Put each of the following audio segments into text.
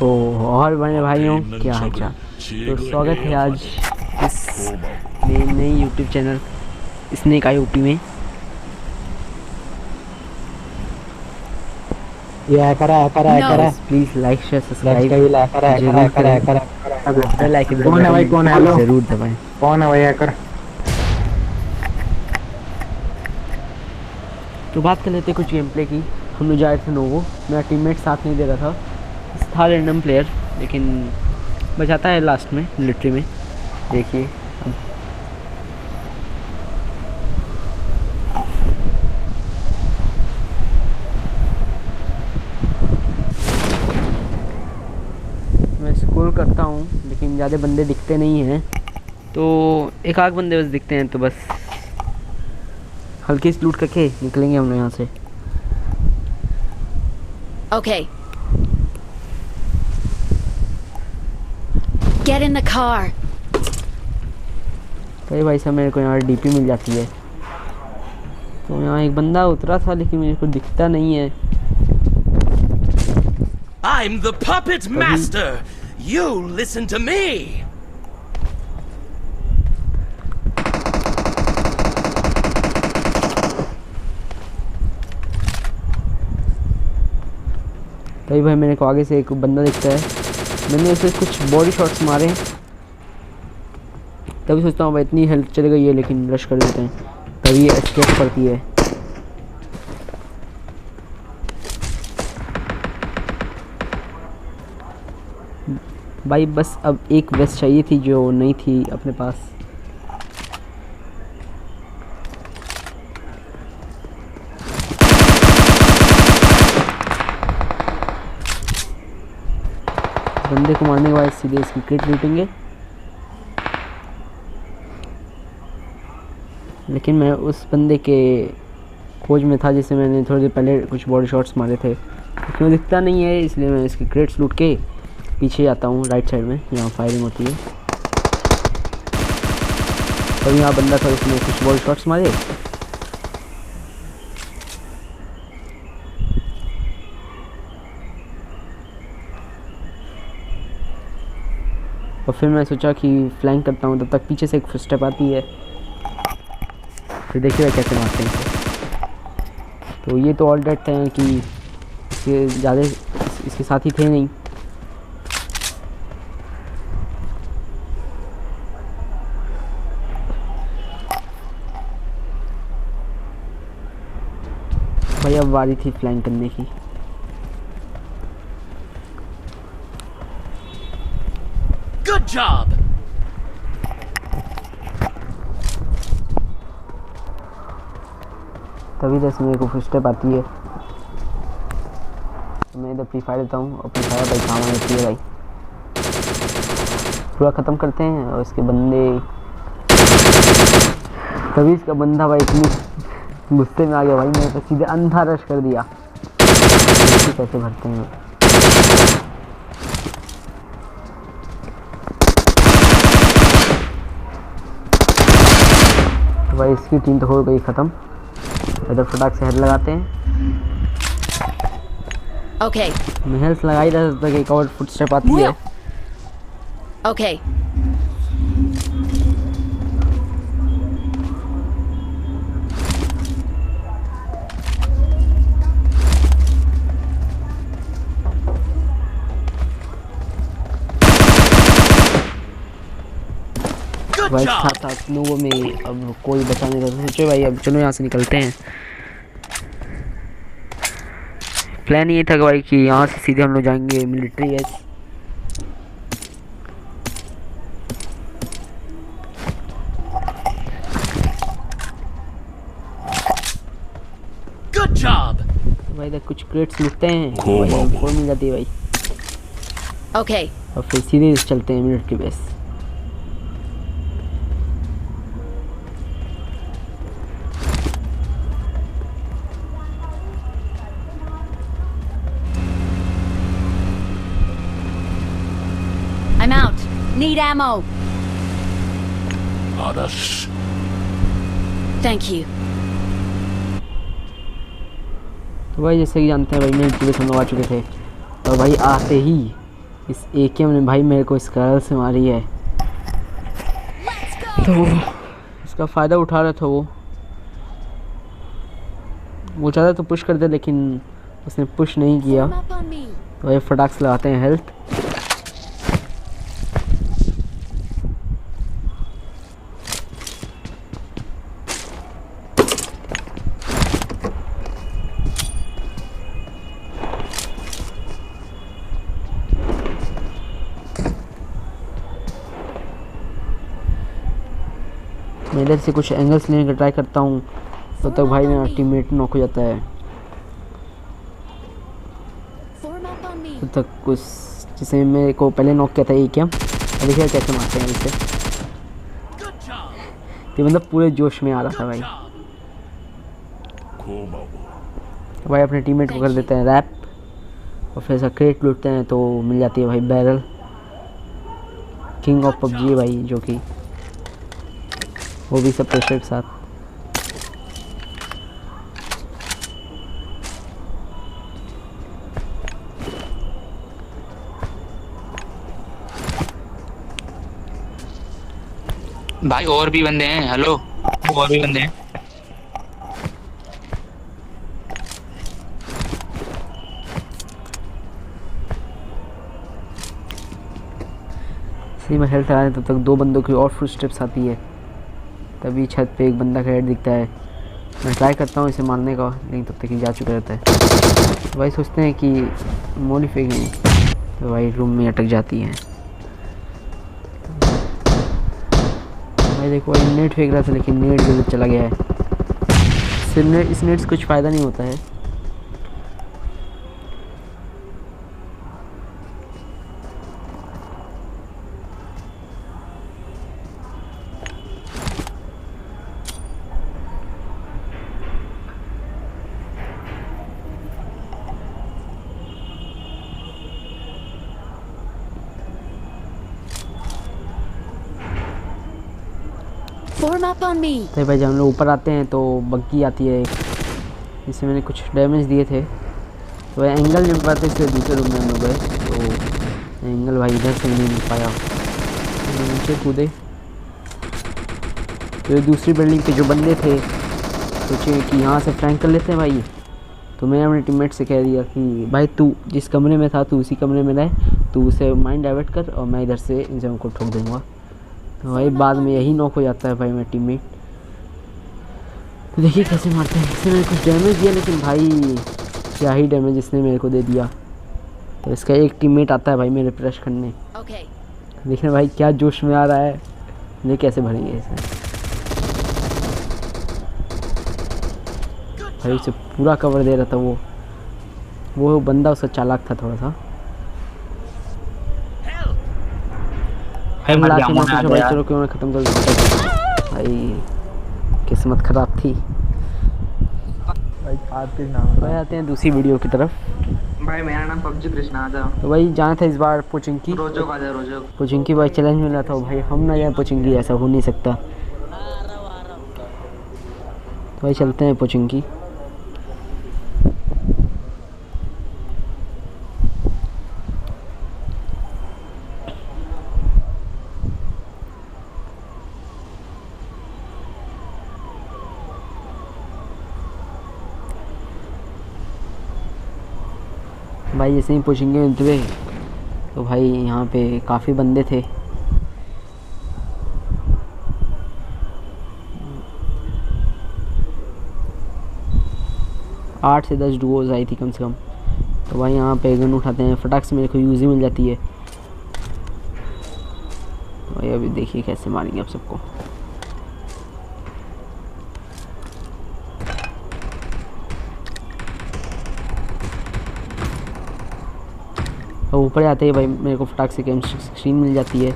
तो और बड़े भाइयों क्या हाल चाल। तो स्वागत है आज इस नए यूट्यूब चैनल स्नेक आई ओपी में। ये करा प्लीज लाइक शेयर सब्सक्राइब कौन है भाई? कौन है? हेलो, जरूर दबाएं। कौन है भाई? हैकर। तो बात कर लेते कुछ गेम प्ले की। हम लोग जाए थे नोवो, मेरा टीममेट साथ नहीं दे रहा था रैंडम प्लेयर, लेकिन बचाता है लास्ट में मिलिट्री में। देखिए अब मैं स्कोर करता हूँ, लेकिन ज़्यादा बंदे दिखते नहीं हैं, तो एक आध बंदे बस दिखते हैं, तो बस हल्की सी लूट करके निकलेंगे हम लोग यहाँ से। Okay. Get in the car. तो भाई साहब मेरे को यहाँ डीपी मिल जाती है। तो यहाँ एक बंदा उतरा था, लेकिन मेरे को दिखता नहीं है। I'm the puppet master. You listen to me. तभी भाई मेरे को आगे से एक बंदा दिखता है, मैंने उसे कुछ बॉडी शॉट्स मारे, तभी सोचता हूँ भाई इतनी हेल्थ चली गई है, लेकिन रश कर देते हैं, तभी एस्केप पड़ती है। भाई बस अब एक वेस्ट चाहिए थी जो नहीं थी अपने पास। बंदे को मारने के बाद सीधे इसकी क्रिट लूटेंगे, लेकिन मैं उस बंदे के खोज में था जिसे मैंने थोड़ी देर पहले कुछ बॉडी शॉट्स मारे थे, लेकिन वो दिखता नहीं है, इसलिए मैं इसकी क्रेट्स लूट के पीछे आता हूँ राइट साइड में, यहाँ फायरिंग होती है। तभी यहाँ बंदा था, उसने कुछ बॉडी शॉट्स मारे, और फिर मैं सोचा कि फ्लैंक करता हूँ, तब तक पीछे से एक फुटस्टेप आती है, फिर देखिए कैसे मारते हैं। तो ये तो ऑल डेट हैं कि इसके ज़्यादा इसके साथी थे नहीं। भाई अब बारी थी फ्लैंक करने की। Good job. तभी जैसे मेरे को फुटस्टेप आती है, तो मैं इधर फ्री फायर देता हूँ, और फ्री फायर भाई काम आती है भाई। पूरा ख़त्म करते हैं और इसके बंदे, तभी इसका बंदा भाई इतनी गुस्से में आ गया भाई, मेरे को सीधे अंधा रश कर दिया। कैसे भरते हैं तो भाई इसकी टीम तो हो गई ख़त्म। इधर फटाक से हेड लगाते हैं। Okay. मैं हेल्थ लगा ही रहा था, तक एक और फुटस्टेप आती है। Okay. Good भाई job. साथ नोवो में अब कोई बचा नहीं रहा, सोचो भाई अब चलो यहाँ से निकलते हैं। प्लान ये था कि भाई कि यहाँ से सीधे हम लोग जाएंगे मिलिट्री बेस। Good job. तो भाई इधर कुछ क्रेट्स मिलते हैं, भाई मिल जाती है भाई, Okay. और फिर सीधे चलते हैं military base. I'm out. Need ammo. Thank you. तो भाई जैसे कि जानते हैं भाई मिलिट्री बेस हम लोग आ चुके थे, और भाई आते ही इस AKM ने भाई मेरे को इस कारल से मारी है। तो इसका फ़ायदा उठा रहा था वो चाहता तो पुश कर दे, लेकिन उसने पुश नहीं किया। Form up on me. तो भाई फटाक से लगाते हैं हेल्थ। मैं इधर से कुछ एंगल्स लेने का ट्राई करता हूँ, तो तक भाई मेरा टीममेट नॉक हो जाता है। Form up on me. तो तक कुछ जिसे मेरे को पहले नॉक किया था AKM, और देखिए कैसे मारते हैं इसे। Good job. ये मतलब पूरे जोश में आ रहा था भाई। तो भाई अपने टीममेट को कर देते हैं रैप, और फिर ऐसा क्रेट लूटते हैं तो मिल जाती है भाई बैरल। किंग ऑफ PUBG है भाई, जो कि वो भी सब प्रेशर के साथ। भाई और भी बंदे हैं। हेलो, और भी बंदे हैं। सही में हेल्थ आ रहे तब तक दो बंदों की और फुट स्टेप्स आती है। तभी छत पे एक बंदा का हेड दिखता है। मैं ट्राई करता हूँ इसे मारने का, लेकिन तब तक ही जा चुका रहता है। तो भाई सोचते हैं कि मोली फेंकेंगे, तो भाई रूम में अटक जाती है। भाई देखो भाई नेट फेंक रहा था, लेकिन नेट गलत चला गया है। इस नेट से कुछ फ़ायदा नहीं होता है। Form up on me. तो भाई जब हम लोग ऊपर आते हैं तो बग्गी आती है, जिससे मैंने कुछ डैमेज दिए थे। तो भाई एंगल जब पाते इसलिए दूसरे रूम में हम लोग गए, तो एंगल भाई इधर से नहीं मिल पाया। तो नीचे कूदे, तो दूसरी बिल्डिंग पे जो बंदे थे सोचे कि यहाँ से फ्रैंक कर लेते हैं भाई। तो मैंने अपने टीममेट से कह दिया कि भाई तू जिस कमरे में था तू उसी कमरे में रह, तू उसे माइंड डाइवर्ट कर और मैं इधर से इन सबको ठोक दूँगा। तो भाई बाद में यही नॉक हो जाता है भाई मेरा टीममेट। तो देखिए कैसे मारते हैं। इसने मैंने कुछ डैमेज दिया, लेकिन भाई क्या ही डैमेज इसने मेरे को दे दिया। तो इसका एक टीममेट आता है भाई मेरे प्रेस करने। Okay. देखने भाई क्या जोश में आ रहा है, ये कैसे भरेंगे इसे। भाई उसे पूरा कवर दे रहा था वो बंदा, उसका चालाक था थोड़ा सा। भाई मर मिला गया के मैं मैं सोचा तो भाई यार। चलो क्यों ना ख़त्म कर देते। भाई किस्मत ख़राब थी। भाई आते नाम भाई आते हैं दूसरी वीडियो की तरफ। भाई मेरा नाम पबजी कृष्णा आ जाओ। तो भाई जाना था इस बार पोचिंकी। रोजो आ जाओ रोजो। पोचिंकी भाई चैलेंज मिला था भाई, हम ना जाए पोचिंकी, ऐसा हो नहीं सकता। तो भाई चलते हैं पोचिंकी। भाई जैसे ही पूछेंगे उतरे तो भाई यहाँ पे काफ़ी बंदे थे। आठ से 10 डुओज आई थी कम से कम। तो भाई यहाँ पे गन उठाते हैं, फटाक से मेरे को यूज़ ही मिल जाती है। तो भाई अभी देखिए कैसे मारेंगे आप सबको। और ऊपर आते ही भाई मेरे को फटाक से M16 मिल जाती है,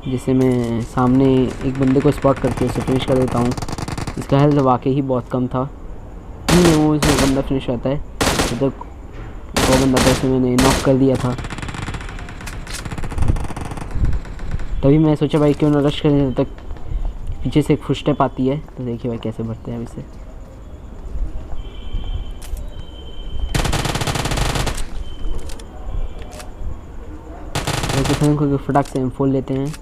जिससे मैं सामने एक बंदे को स्पॉट करके उसे फिनिश कर देता हूँ। इसका हेल्थ वाकई ही बहुत कम था। वो इसमें बंदा फिनिश होता है तो वो बंदा पैसे मैंने नॉक कर दिया था। तभी मैं सोचा भाई क्यों ना रश करें, तब तक पीछे से एक फुटस्टेप आती है। तो देखिए भाई कैसे भरते हैं इसे। तो खत्म करके फटाक से M4 लेते हैं।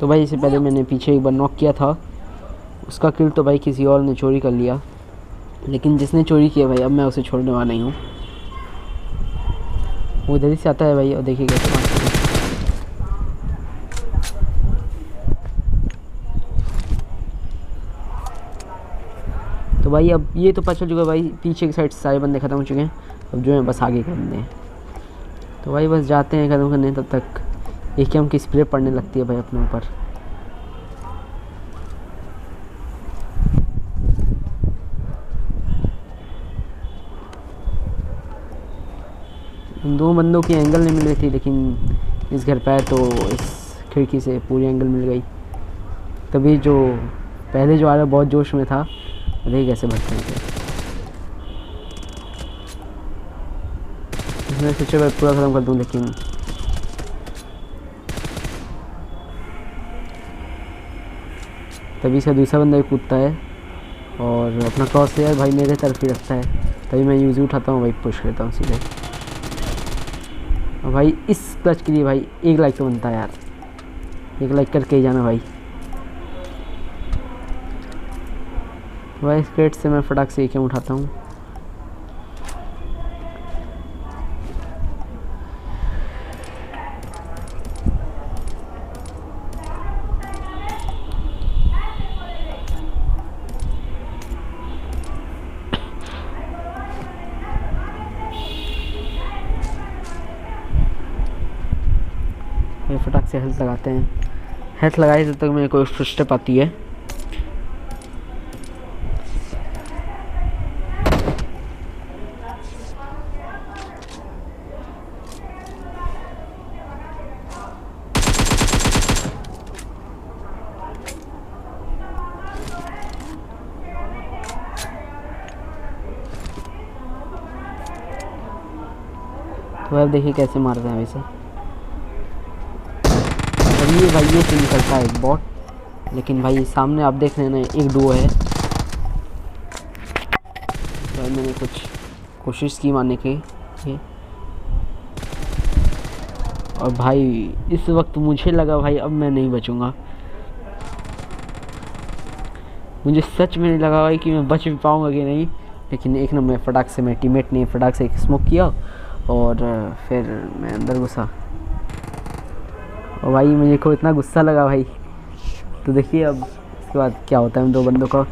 तो भाई इससे पहले मैंने पीछे एक बार नॉक किया था, उसका किल तो भाई किसी और ने चोरी कर लिया, लेकिन जिसने चोरी किया भाई अब मैं उसे छोड़ने वाला नहीं हूँ। वो इधर ही से आता है भाई, और देखिए कैसे मारते हैं। तो भाई अब ये तो पता चल चुका है भाई, पीछे की साइड से सारे बंदे ख़त्म हो चुके हैं, अब जो है बस आगे के बंदे हैं। तो भाई बस जाते हैं ख़त्म करने, तब तक AKM की स्प्रे पड़ने लगती है भाई अपने ऊपर। दो बंदों की एंगल नहीं मिल रही थी, लेकिन इस घर पे आए तो इस खिड़की से पूरी एंगल मिल गई। तभी जो पहले जो आ रहा बहुत जोश में था, देखिए कैसे भटके थे। मैं सोचा भाई पूरा ख़त्म कर दूं, लेकिन तभी से दूसरा बंदा भी कूदता है और अपना क्रॉस यार भाई मेरे तरफ ही रखता है। तभी मैं यूज़ उठाता हूँ भाई, पुश करता हूँ सीधे। और भाई इस क्लच के लिए भाई 1 लाइक तो बनता है यार, 1 लाइक करके ही जाना भाई। भाई इस क्रेट से मैं फटाक से AKM उठाता हूँ। फटाक से हेल्थ लगाते हैं। हेल्थ लगाए तब तक मेरे को फुट स्टेप आती है। तो अब देखिए कैसे मारते हैं वैसे। ये भाई ये तो निकलता है एक बॉट, लेकिन भाई सामने आप देख रहे हैं ना, एक डुओ है। तो मैंने कुछ कोशिश की मारने की, और भाई इस वक्त मुझे लगा भाई अब मैं नहीं बचूंगा। मुझे सच में नहीं लगा भाई कि मैं बच भी पाऊंगा कि नहीं, लेकिन एक नंबर फटाक से मेरे टीममेट ने फटाक से एक स्मोक किया और फिर मैं अंदर घुसा। और भाई मुझे को इतना गुस्सा लगा भाई, तो देखिए अब इसके बाद क्या होता है उन 2 बंदों का।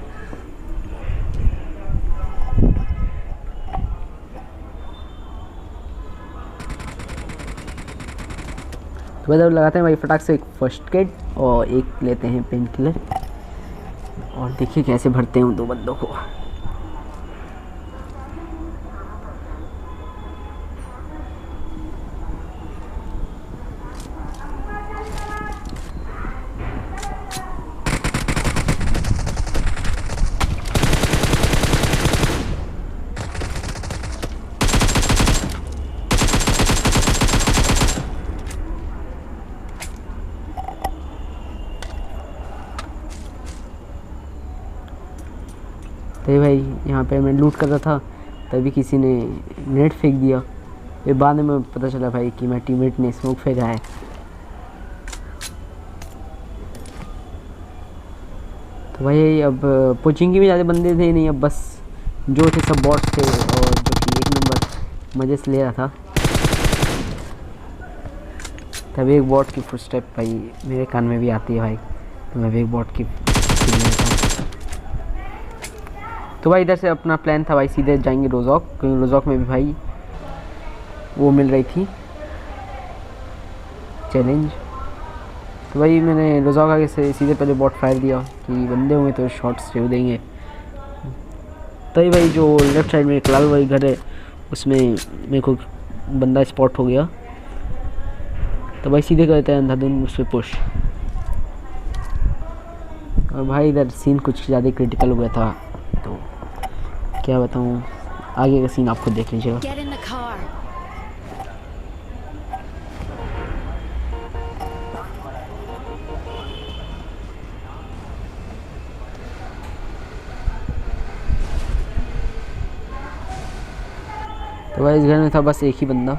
तो अब लगाते हैं भाई फटाक से एक फर्स्ट एड और एक लेते हैं पेन किलर, और देखिए कैसे भरते हैं उन 2 बंदों को। तो भाई यहाँ पे मैं लूट कर रहा था, तभी किसी ने नेट फेंक दिया। फिर बाद में पता चला भाई कि मेरे टीममेट ने स्मोक फेंका है। तो भाई अब कोचिंग के भी ज़्यादा बंदे थे नहीं, अब बस जो थे सब बॉट्स थे, और जो कि एक नंबर मज़े से ले रहा था। तभी एक बॉट की फुटस्टेप भाई मेरे कान में भी आती है भाई, तो मैं भी एक बॉट की तो भाई इधर से अपना प्लान था भाई सीधे जाएंगे रोज़ॉक, क्योंकि रोज़ॉक में भी भाई वो मिल रही थी चैलेंज। तो भाई मैंने रोज़ॉक आगे से सीधे पहले बॉट फायर दिया कि बंदे होंगे तो शॉट्स जरूर देंगे। तभी भाई जो लेफ्ट साइड में एक लाल वाली घर है उसमें मेरे को बंदा स्पॉट हो गया। तो भाई सीधे करते हैं अंधाधुन उस पर पुश। और भाई इधर सीन कुछ ज़्यादा क्रिटिकल हो गया था, तो क्या बताऊँ, आगे का सीन आप खुद देख लीजिएगा। Get in the car. तो भाई इस घर में था बस एक ही बंदा,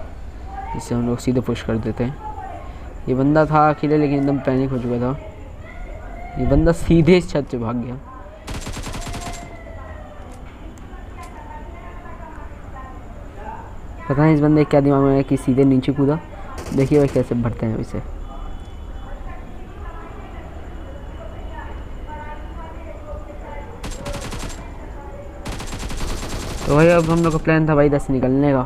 जिससे हम लोग सीधे पुश कर देते हैं। ये बंदा था अकेले, लेकिन एकदम पैनिक हो चुका था। ये बंदा सीधे इस छत से भाग गया। पता नहीं इस बंदे क्या दिमाग में है कि सीधे नीचे कूदा। देखिए भाई कैसे भरते हैं इसे। तो भाई अब हम लोग का प्लान था भाई इधर से निकलने का,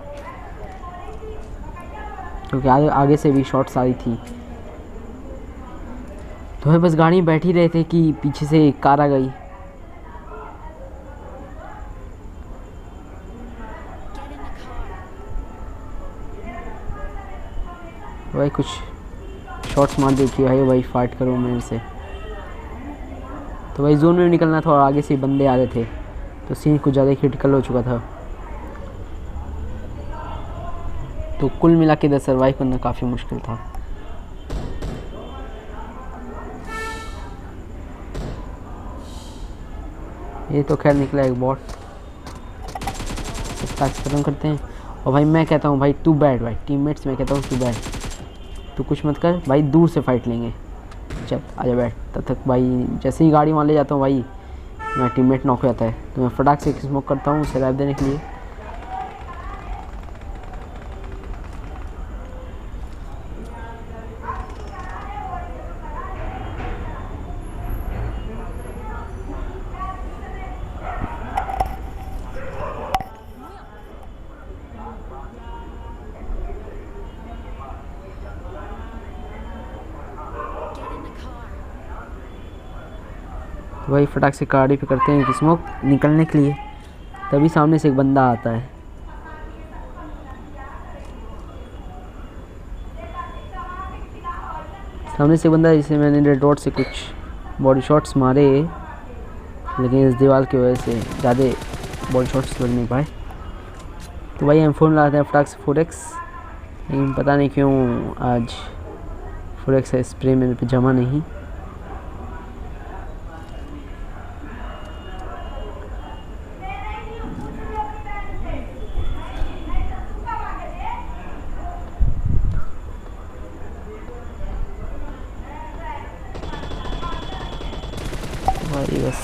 क्योंकि आगे से भी शॉट्स आ रही थी। तो भाई बस गाड़ी में बैठ ही रहे थे कि पीछे से एक कार आ गई। Get in the car. तो भाई कुछ शॉट्स मार दी कि भाई फाइट करो मेरे से। तो भाई जोन में निकलना था और आगे से बंदे आ रहे थे, तो सीन कुछ ज़्यादा क्रिटिकल हो चुका था। तो कुल मिला के इधर सर्वाइव करना काफ़ी मुश्किल था। ये तो खैर निकला एक बॉट। इसका खत्म करते हैं। और भाई मैं कहता हूँ भाई टू बैड, भाई टीममेट्स मैं कहता हूँ टू बैड, तू कुछ मत कर भाई, दूर से फाइट लेंगे। चल आजा बैठ। तब तक भाई जैसे ही गाड़ी वहाँ ले जाता हूँ भाई मेरा टीममेट नॉक हो जाता है, तो मैं फटाक से स्मोक करता हूँ उसे रैप देने के लिए। Get in the car. तो भाई फटाक से गाड़ी पे करते हैं कि स्मोक निकलने के लिए। तभी सामने से एक बंदा आता है। सामने से एक बंदा जिसे मैंने रेड डॉट से कुछ बॉडी शॉट्स मारे, लेकिन इस दीवार की वजह से ज़्यादा बॉडी शॉट्स लग नहीं पाए। तो भाई M4 लाते हैं फटाक से 4x, लेकिन पता नहीं क्यों आज 4x स्प्रे मेरे पे जमा नहीं। भाई बस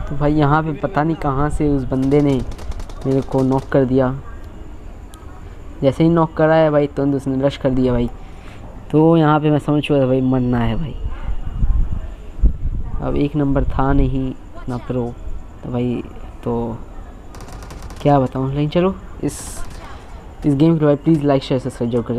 तो भाई यहाँ पे पता नहीं कहाँ से उस बंदे ने मेरे को नॉक कर दिया। जैसे ही नॉक करा है भाई तुरंत उसने रश कर दिया भाई। तो यहाँ पे मैं समझ चुका था भाई मरना है भाई। अब एक नंबर था नहीं ना प्रो, तो भाई तो क्या बताऊँ। लेकिन चलो इस गेम के लिए भाई प्लीज़ लाइक शेयर सब्सक्राइब जरूर करें।